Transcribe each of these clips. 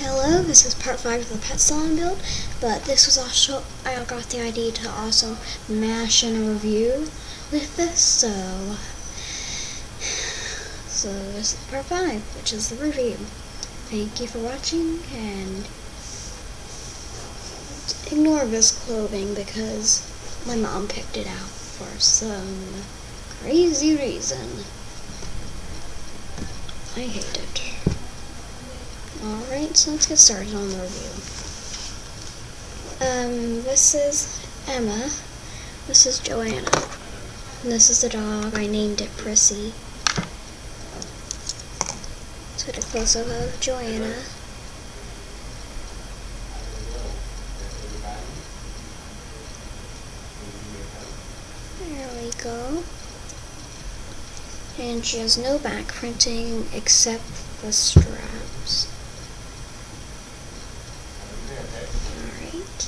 Hello, this is part 5 of the pet salon build, but this was also, I got the idea to also mash in a review with this, so this is part 5, which is the review. Thank you for watching, and ignore this clothing because my mom picked it out for some crazy reason. I hate it. Alright, so let's get started on the review. This is Emma. This is Joanna. And this is the dog. I named it Prissy. Let's get a close-up of Joanna. There we go. And she has no back printing except the straps. Alright.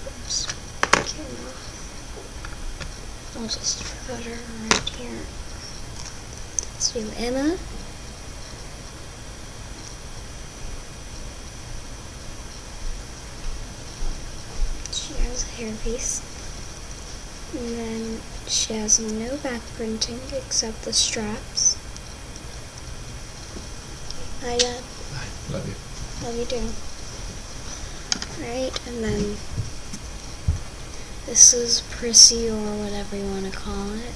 Oops. Camera. I'll just put her right here. Let's do Emma. She has a hairpiece. And then she has no back printing except the straps. Hi, Dad. Hi, love you. Love you too. Right, and then this is Prissy, or whatever you want to call it.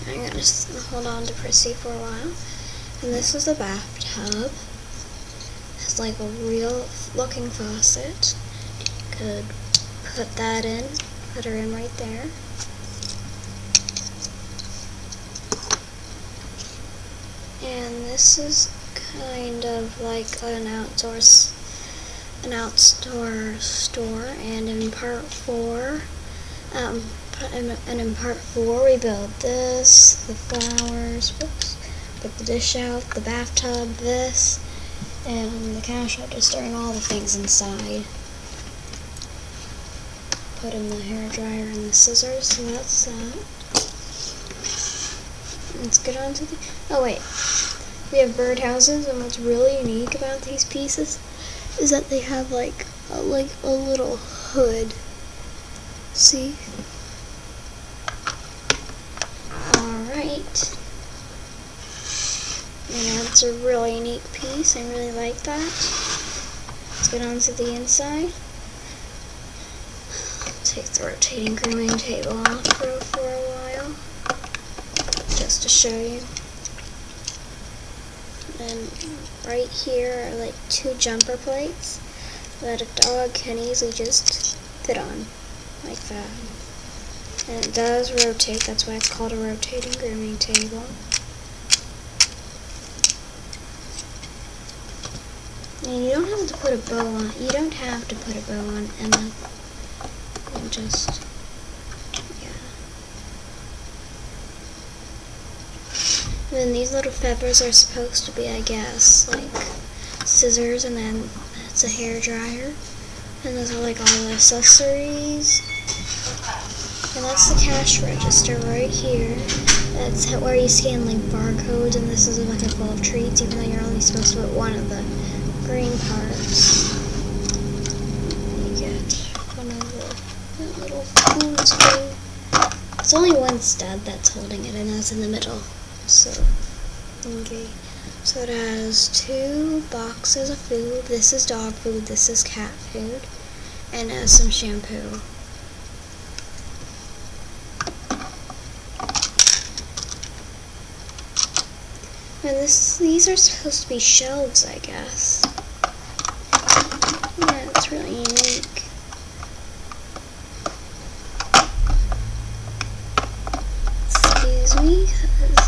I'm going to just hold on to Prissy for a while. And this is the bathtub. It's like a real looking faucet. You could put that in, put her in right there. And this is kind of like an outdoor store, and in part 4, we build this, the flowers, whoops, put the dish out, the bathtub, this, and the cash register, and all the things inside. Put in the hairdryer and the scissors, so that's that. Let's get on to the, oh wait, we have birdhouses, and what's really unique about these pieces is that they have like a little hood. See? Alright. And it's a really unique piece. I really like that. Let's get on to the inside. Take the rotating grooming table off for a while, just to show you. And right here are like 2 jumper plates that a dog can easily just fit on, like that. And it does rotate, that's why it's called a rotating grooming table. And you don't have to put a bow on, Emma. And just, yeah. And then these little feathers are supposed to be, I guess, like scissors, and then it's a hair dryer. And those are like all the accessories. And that's the cash register right here. That's where you scan like barcodes, and this is a bucket full of treats, even though you're only supposed to put one of the green parts. You get one of the little foods too. It's only one stud that's holding it, and that's in the middle. So, okay. So it has 2 boxes of food. This is dog food, this is cat food, and it has some shampoo. And these are supposed to be shelves, I guess. Yeah, it's really unique. Excuse me,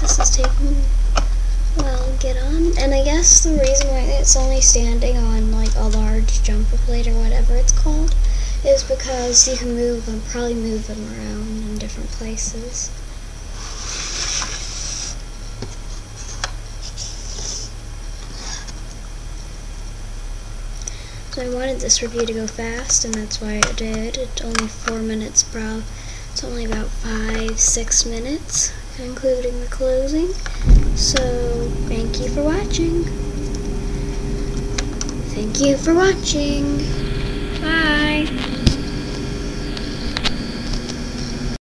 this is taking a while to get on. And I guess the reason why it's only standing on like a large jumper plate or whatever it's called is because you can probably move them around in different places. So I wanted this review to go fast, and that's why I did. It's only 4 minutes, bro. It's only about 5-6 minutes, including the closing. So, thank you for watching. Thank you for watching. Bye.